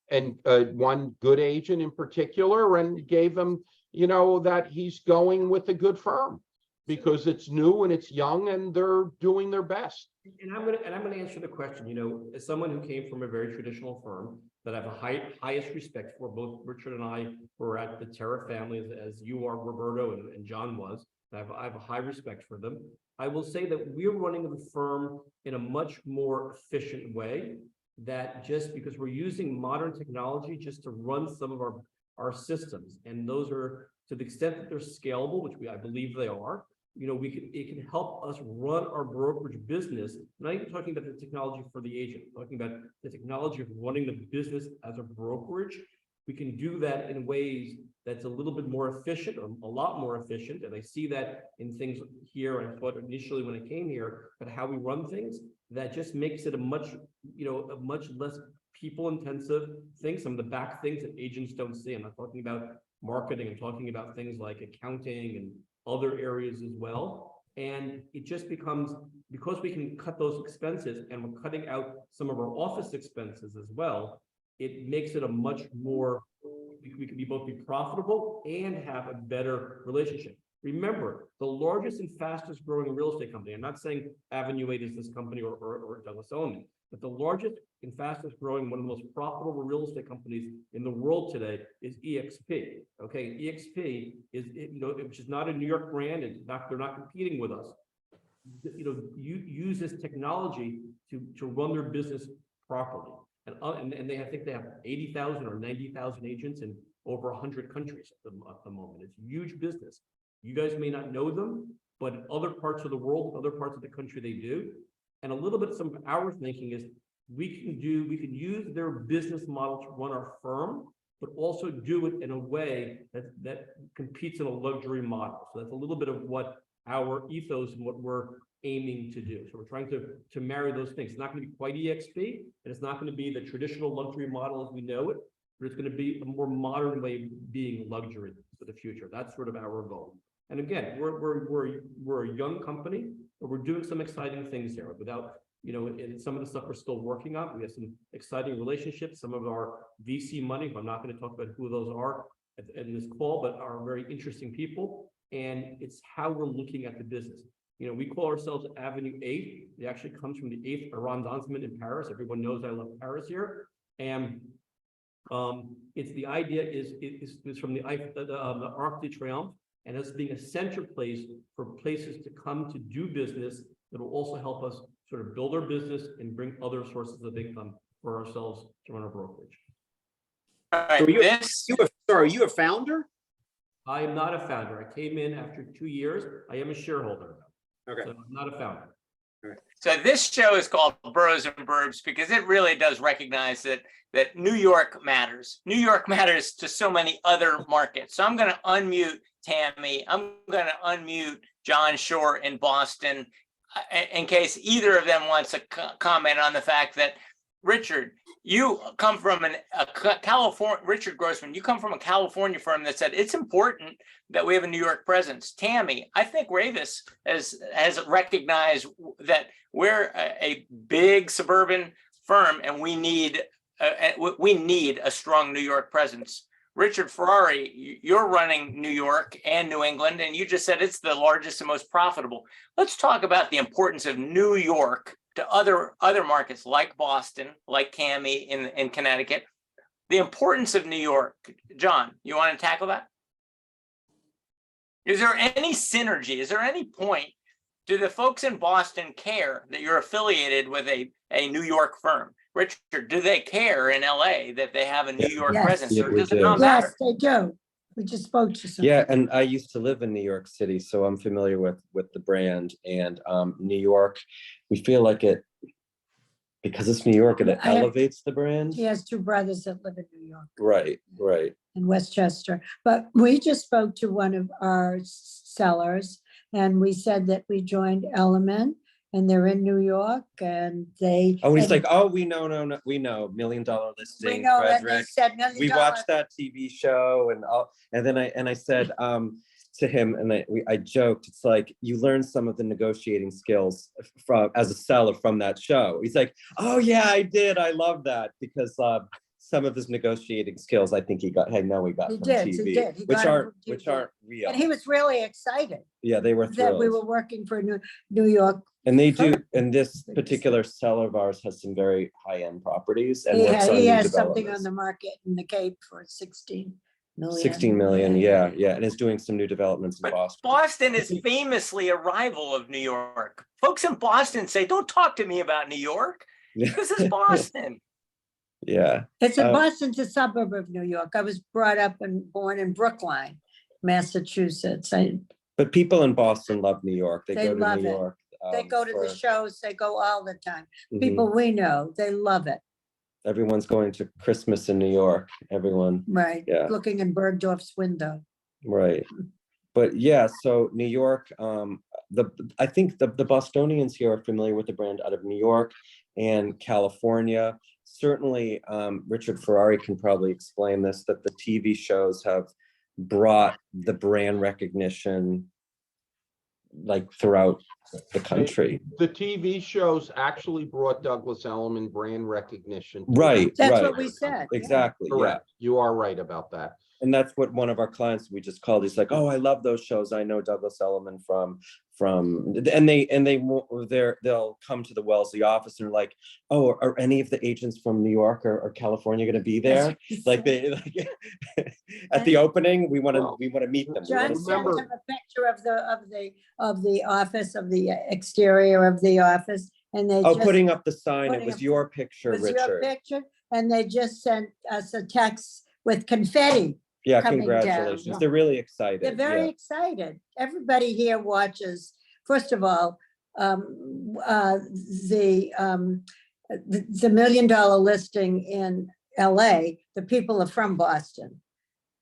and one good agent in particular, and gave him, that he's going with a good firm because it's new and it's young and they're doing their best. And I'm gonna answer the question. As someone who came from a very traditional firm that I have a highest respect for, both Richard and I were at the Terra family, as you are, Roberto, and John was. I have a high respect for them. I will say that we're running the firm in a much more efficient way. that just because we're using modern technology just to run some of our systems, and those are, to the extent that they're scalable, which I believe they are, it can help us run our brokerage business. Not even talking about the technology for the agent, talking about the technology of running the business as a brokerage. We can do that in ways that's a little bit more efficient, or a lot more efficient. And I see that in things here. I thought initially when I came here, but how we run things, that just makes it a much less people-intensive thing. Some of the back things that agents don't see. I'm not talking about marketing. I'm talking about things like accounting and other areas as well. And it just becomes, because we can cut those expenses and we're cutting out some of our office expenses as well, it makes it a much more, we can both be profitable and have a better relationship. Remember, the largest and fastest growing real estate company, I'm not saying Avenue 8 is this company or Douglas Elliman, but the largest and fastest growing, one of the most profitable real estate companies in the world today is EXP. Okay, EXP is, which is not a New York brand, and they're not competing with us. You use this technology to run their business properly. And I think they have 80,000 or 90,000 agents in over 100 countries at the moment. It's a huge business. You guys may not know them, but in other parts of the world, other parts of the country, they do. And a little bit, some of our thinking is we can use their business model to run our firm, but also do it in a way that competes in a luxury model. So that's a little bit of what our ethos and what we're aiming to do. So we're trying to marry those things. It's not going to be quite EXP, and it's not going to be the traditional luxury model as we know it, but it's going to be a more modern way of being luxury for the future. That's sort of our goal. And again, we're a young company, but we're doing some exciting things here. Without, and some of the stuff we're still working on. We have some exciting relationships. Some of our VC money, I'm not going to talk about who those are in this call, but are very interesting people. And it's how we're looking at the business. We call ourselves Avenue 8. It actually comes from the 8th arrondissement in Paris. Everyone knows I love Paris here. And it's the idea is from the Arc de Triomphe, and as being a center place for places to come to do business that will also help us sort of build our business and bring other sources of income for ourselves to run our brokerage. All right, So are you a founder? I am not a founder. I came in after 2 years. I am a shareholder. Okay. So I'm not a founder. So this show is called Boroughs and Burbs because it really does recognize that New York matters. New York matters to so many other markets. So I'm going to unmute Tammy. I'm going to unmute John Shore in Boston in case either of them wants to comment on the fact that, Richard, you come from Richard Grossman, you come from a California firm that said it's important that we have a New York presence. Tammy, I think Ravis has recognized that we're a big suburban firm and we need a strong New York presence. Richard Ferrari, you're running New York and New England, and you just said it's the largest and most profitable. Let's talk about the importance of New York to other markets like Boston, like Cami in Connecticut. The importance of New York. John, you want to tackle that? Is there any synergy? Is there any point? Do the folks in Boston care that you're affiliated with a New York firm? Richard, do they care in LA that they have a New York presence? Yeah, or does it not matter? Yes, they do. We just spoke to some. Yeah, and I used to live in New York City, so I'm familiar with the brand. And New York, we feel like because it's New York, and it elevates the brand. He has two brothers that live in New York. Right. In Westchester. But we just spoke to one of our sellers, and we said that we joined Elliman, and they're in New York, and they. Oh, he's like, oh, we know, $1 million listing, We know, and they Frederick. said $1 million. We watched that TV show, and then I said to him, and I joked, it's like you learn some of the negotiating skills as a seller from that show. He's like, oh yeah, I did. I love that because some of his negotiating skills, I think he got from TV, which aren't real. And he was really excited. Yeah, they were thrilled that we were working for New York. And they do, and this particular seller of ours has some very high-end properties. And He has something on the market in the Cape for 16 million. 16 million, yeah, and is doing some new developments in But Boston. Boston is famously a rival of New York. Folks in Boston say, don't talk to me about New York. This is Boston. Yeah. It's a Boston's a suburb of New York. I was brought up and born in Brookline, Massachusetts. But people in Boston love New York. They They go to love New it. York. They go to the for- shows, they go all the time. Mhm. People we know, they love it, Everyone's going to Christmas in New York. Everyone, right? Yeah. Looking in Bergdorf's window. right. But yeah, so New York, I think the Bostonians here are familiar with the brand out of New York and California. Certainly, Richard Ferrari can probably explain this, that the TV shows have brought the brand recognition like throughout the country. The TV shows actually brought Douglas Elliman brand recognition. Right, That's right. what we said. yeah. Exactly, yeah. Correct. You are right about that. And that's what one of our clients we just called. He's like, "Oh, I love those shows. I know Douglas Elliman from," and they'll come to the Wellesley office and they're like, "Oh, are any of the agents from New York or California going to be there?" Like they at the opening, we want to meet them. We wanna John see sent remember- him a picture of the office, of the exterior of the office, and they Oh, just. putting up the sign. It putting was up- your picture, Was your Richard. picture, and they just sent us a text with confetti. Yeah, coming down. congratulations. They're really excited. They're very Yeah. excited. Everybody here watches, first of all, the $1 million listing in LA, the people are from Boston.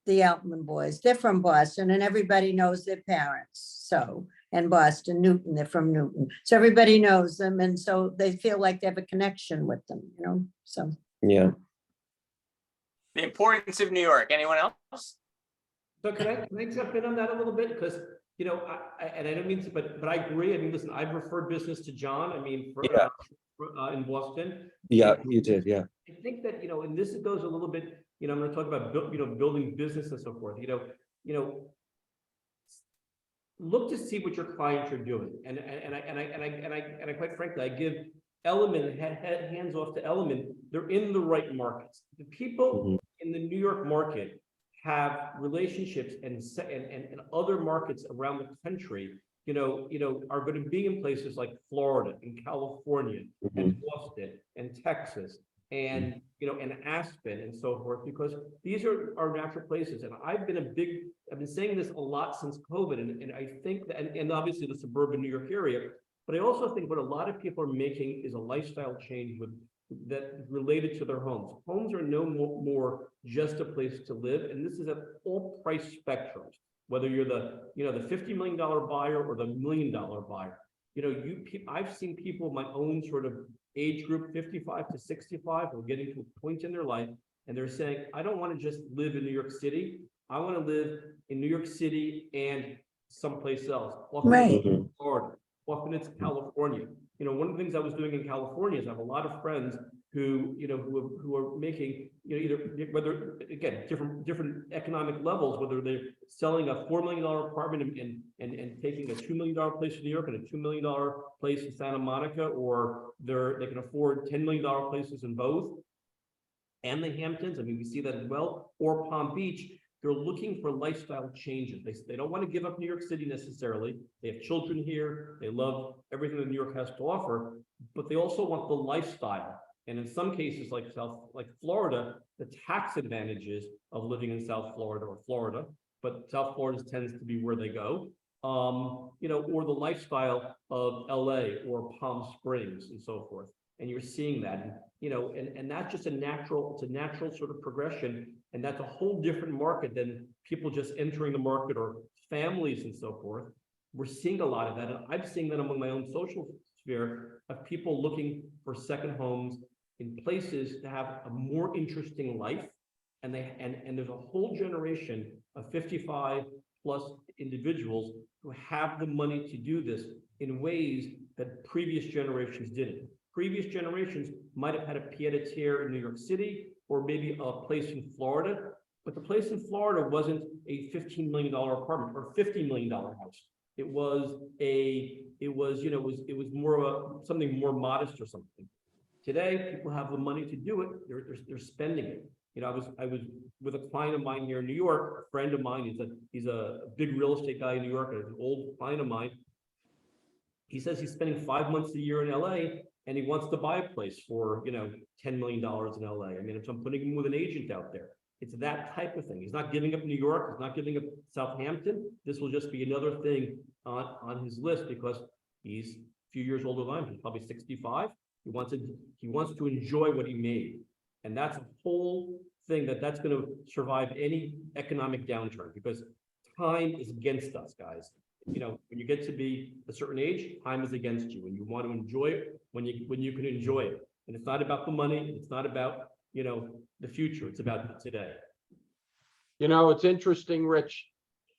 The Altman boys, they're from Boston, and everybody knows their parents. So, and Boston, Newton, they're from Newton. So everybody knows them, and so they feel like they have a connection with them, so. Yeah. The importance of New York. Anyone else? So can I jump in on that a little bit? Because, I don't mean to, but I agree. I mean, listen, I've referred business to John. I mean, Yeah. in Boston. Yeah, you did. Yeah. I think that, and this goes a little bit, I'm going to talk about, building business and so forth, look to see what your clients are doing. And I quite frankly, I give Elliman, hands off to Elliman. They're in the right markets. The people in the New York market have relationships and other markets around the country, are going to be in places like Florida and California and Boston and Texas and, and Aspen and so forth, because these are our natural places. And I've been saying this a lot since COVID. And I think that, and obviously the suburban New York area, but I also think what a lot of people are making is a lifestyle change that related to their homes. Homes are no more just a place to live, and this is at all price spectrums. Whether you're the $50 million buyer or the $1 million buyer, I've seen people my own sort of age group, 55 to 65, who are getting to a point in their life, and they're saying, I don't want to just live in New York City. I want to live in New York City and someplace else. Often it's Florida. Often it's California. One of the things I was doing in California is I have a lot of friends who are making, either whether again different economic levels, whether they're selling a $4 million apartment and taking a $2 million place in New York and a $2 million place in Santa Monica, or they can afford $10 million places in both, and the Hamptons. I mean, we see that as well, or Palm Beach. They're looking for lifestyle changes. They don't want to give up New York City necessarily. They have children here. They love everything that New York has to offer, but they also want the lifestyle. And in some cases, like Florida, the tax advantages of living in South Florida or Florida, but South Florida tends to be where they go, or the lifestyle of LA or Palm Springs and so forth. And you're seeing that, and that's just it's a natural sort of progression. And that's a whole different market than people just entering the market or families and so forth. We're seeing a lot of that. And I'm seeing that among my own social sphere of people looking for second homes in places to have a more interesting life. And there's a whole generation of 55 plus individuals who have the money to do this in ways that previous generations didn't. Previous generations might have had a pied-a-terre in New York City, or maybe a place in Florida, but the place in Florida wasn't a $15 million apartment or $50 million house. It was more of something more modest or something. Today, people have the money to do it. They're spending it. I was with a client of mine here in New York, a friend of mine. He's a big real estate guy in New York, an old client of mine. He says he's spending 5 months a year in LA, and he wants to buy a place for, $10 million in LA. I mean, if I'm putting him with an agent out there, it's that type of thing. He's not giving up New York, he's not giving up Southampton. This will just be another thing on his list because he's a few years older than him. He's probably 65. He wants to enjoy what he made. And that's a whole thing that's going to survive any economic downturn because time is against us, guys. When you get to be a certain age, time is against you, and you want to enjoy it when you can enjoy it. And it's not about the money. It's not about, the future. It's about today. It's interesting, Rich.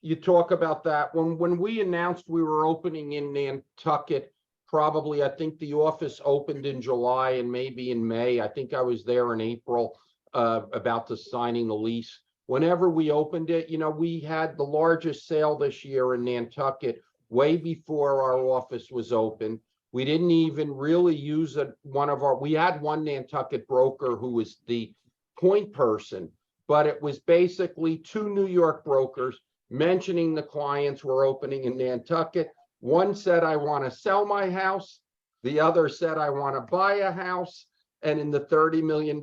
You talk about that. When we announced we were opening in Nantucket, probably, I think the office opened in July and maybe in May. I think I was there in April about the signing the lease. Whenever we opened it, we had the largest sale this year in Nantucket way before our office was open. We didn't even really use we had one Nantucket broker who was the point person, but it was basically two New York brokers mentioning the clients were opening in Nantucket. One said, I want to sell my house. The other said, I want to buy a house. And in the $30 million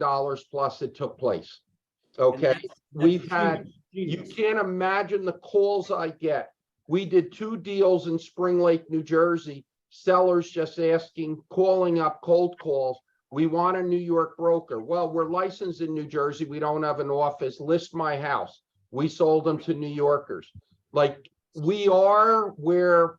plus, it took place. Okay. We've had, you can't imagine the calls I get. We did 2 deals in Spring Lake, New Jersey. Sellers just asking, calling up cold calls. We want a New York broker. Well, we're licensed in New Jersey. We don't have an office. List my house. We sold them to New Yorkers. Like, we are where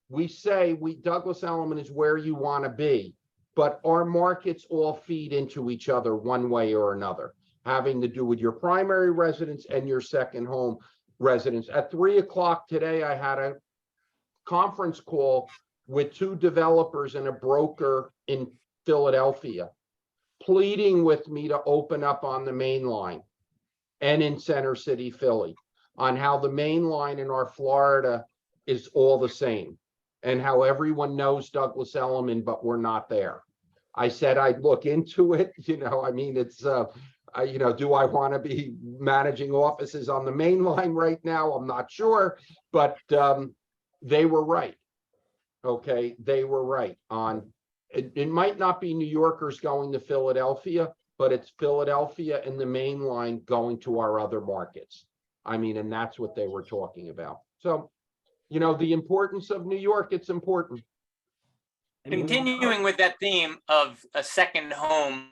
we say Douglas Elliman is where you want to be, but our markets all feed into each other one way or another, having to do with your primary residence and your second home residence. At 3 o'clock today, I had a conference call with 2 developers and a broker in Philadelphia, pleading with me to open up on the main line and in Center City, Philly, on how the main line in our Florida is all the same and how everyone knows Douglas Elliman, but we're not there. I said I'd look into it. I mean, it's, do I want to be managing offices on the main line right now? I'm not sure, but they were right. Okay, they were right on, it might not be New Yorkers going to Philadelphia, but it's Philadelphia and the main line going to our other markets. I mean, and that's what they were talking about. So, the importance of New York, it's important. Continuing with that theme of a second home,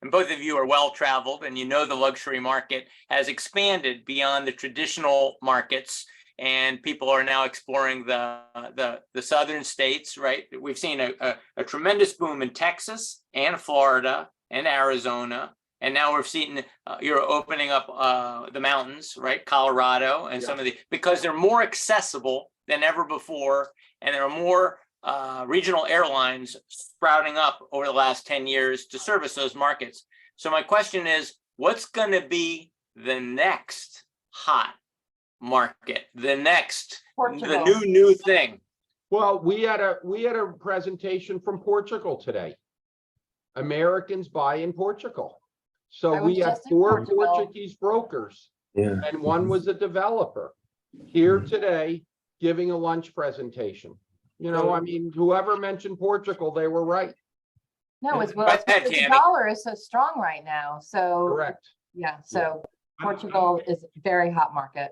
and both of you are well-traveled and the luxury market has expanded beyond the traditional markets, and people are now exploring the southern states, right? We've seen a tremendous boom in Texas and Florida and Arizona, and now we're seeing you're opening up the mountains, right? Colorado and some of because they're more accessible than ever before, and there are more regional airlines sprouting up over the last 10 years to service those markets. So my question is, what's going to be the next hot market, the new thing? Well, we had a presentation from Portugal today. Americans buy in Portugal. So we had 4 Portuguese brokers, and one was a developer here today giving a lunch presentation. I mean, whoever mentioned Portugal, they were right. No, it's the dollar is so strong right now. So correct. Yeah. So Portugal is a very hot market.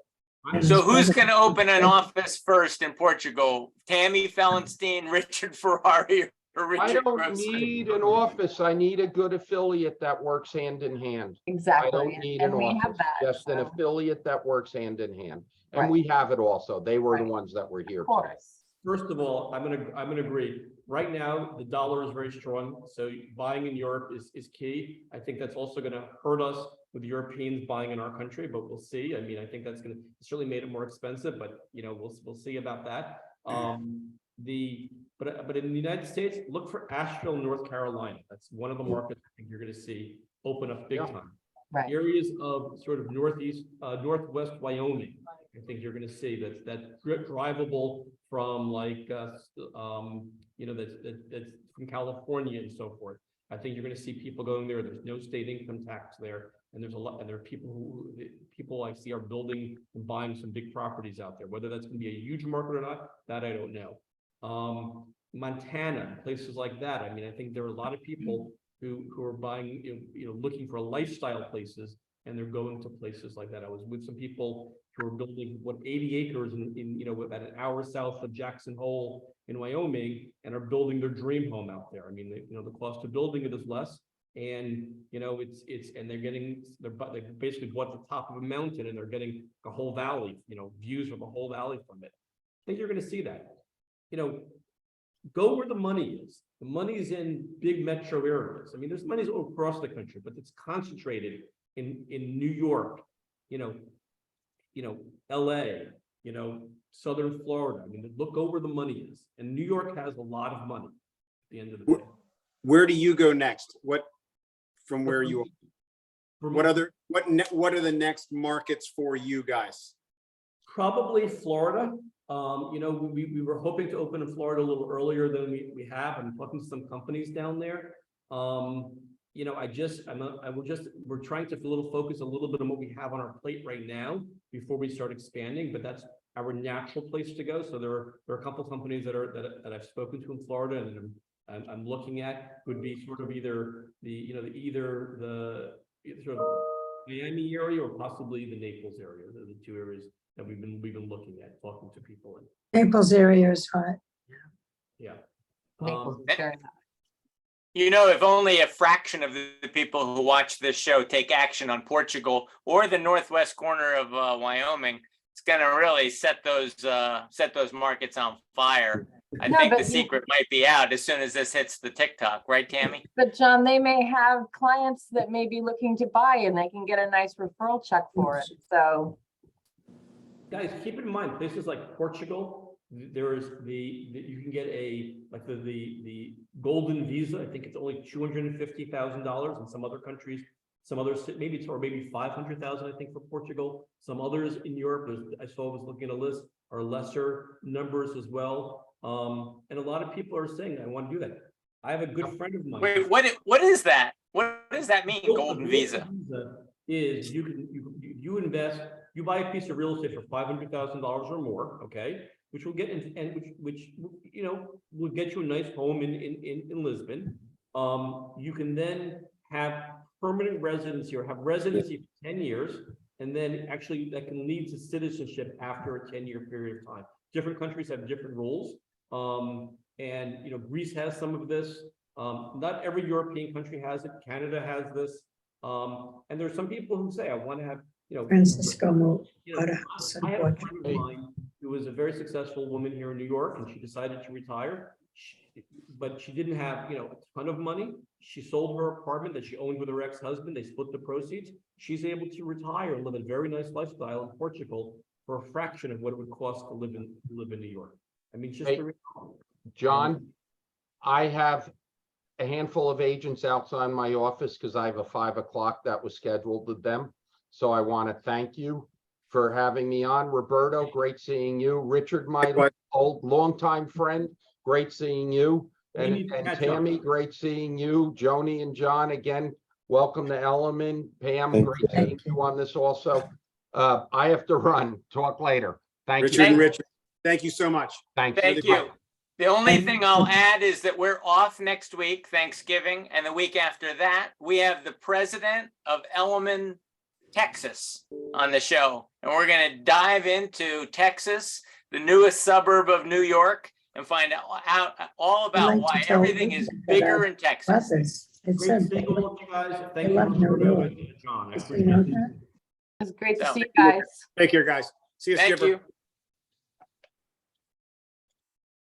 So who's going to open an office first in Portugal? Tammy Fellenstein, Richard Ferrari, or Richard I don't Grossman? need an office. I need a good affiliate that works hand in hand. Exactly. I don't need and an we office. have that. Just an affiliate that works hand in hand. And Right. we have it also. They were the Right. ones that were here Of today. course. First of all, I'm gonna agree. Right now, the dollar is very strong, so buying in Europe is key. I think that's also gonna hurt us with Europeans buying in our country, but we'll see. I mean, I think that's gonna certainly made it more expensive, but we'll see about that. But in the United States, look for Asheville, North Carolina. That's one of the markets I think you're gonna see open up big time. Right. Areas of sort of northwest Wyoming, I think you're going to see that's drivable from that's from California and so forth. I think you're going to see people going there. There's no state income tax there, and there's a lot. And there are people I see are building and buying some big properties out there. Whether that's going to be a huge market or not, that I don't know. Montana, places like that. I mean, I think there are a lot of people who are buying, looking for lifestyle places, and they're going to places like that. I was with some people who are building 80 acres in about an hour south of Jackson Hole in Wyoming, and are building their dream home out there. I mean, the cost of building it is less, and they basically bought the top of a mountain, and they're getting a whole valley, views of the whole valley from it. I think you're going to see that. Go where the money is. The money is in big metro areas. I mean, there's money all across the country, but it's concentrated in New York, LA, Southern Florida. I mean, go where the money is. And New York has a lot of money at the end of the day. Where do you go next? From where you are? What are the next markets for you guys? Probably Florida. We were hoping to open in Florida a little earlier than we have. I'm talking to some companies down there. We're trying to focus a little bit on what we have on our plate right now before we start expanding, but that's our natural place to go. So there are a couple of companies that I've spoken to in Florida, and I'm looking at would be sort of either the Miami area or possibly the Naples area. Those are the two areas that we've been looking at, talking to people in. Naples area is hot. Yeah. Naples is very hot. If only a fraction of the people who watch this show take action on Portugal or the northwest corner of Wyoming, it's going to really set those markets on fire. I think the secret might be out as soon as this hits the TikTok, right, Tammy? But John, they may have clients that may be looking to buy, and they can get a nice referral check for it. So, guys, keep in mind places like Portugal. There is you can get the golden visa. I think it's only $250,000 in some other countries. Some others maybe $500,000. I think for Portugal. Some others in Europe, I was looking at a list, are lesser numbers as well. And a lot of people are saying, I want to do that. I have a good friend of mine. Wait, what is that? What does that mean? Golden visa is you invest, you buy a piece of real estate for $500,000 or more, okay, which will get which will get you a nice home in Lisbon. You can then have permanent residency or have residency for 10 years, and then actually that can lead to citizenship after a 10-year period of time. Different countries have different rules. And Greece has some of this. Not every European country has it. Canada has this. And there's some people who say, I want to have, Francisco moved. I have a friend of mine who was a very successful woman here in New York, and she decided to retire. But she didn't have, a ton of money. She sold her apartment that she owned with her ex-husband. They split the proceeds. She's able to retire and live a very nice lifestyle in Portugal for a fraction of what it would cost to live in New York. I mean, just John, I have a handful of agents outside my office because I have a 5 o'clock that was scheduled with them. So I want to thank you for having me on. Roberto, great seeing you. Richard, my longtime friend, great seeing you. And Tammy, great seeing you. Joni and John, again, welcome to Elliman. Pam, great seeing you on this also. I have to run. Talk later. Thank you. Richard, thank you so much. Thank you. The only thing I'll add is that we're off next week, Thanksgiving, and the week after that, we have the president of Elliman, Texas on the show. And we're going to dive into Texas, the newest suburb of New York, and find out all about why everything is bigger in Texas. It's great seeing all of you guys. Thank you, John. I appreciate it. It's great to see you guys. Take care, guys. See you, Thank Skipper. you.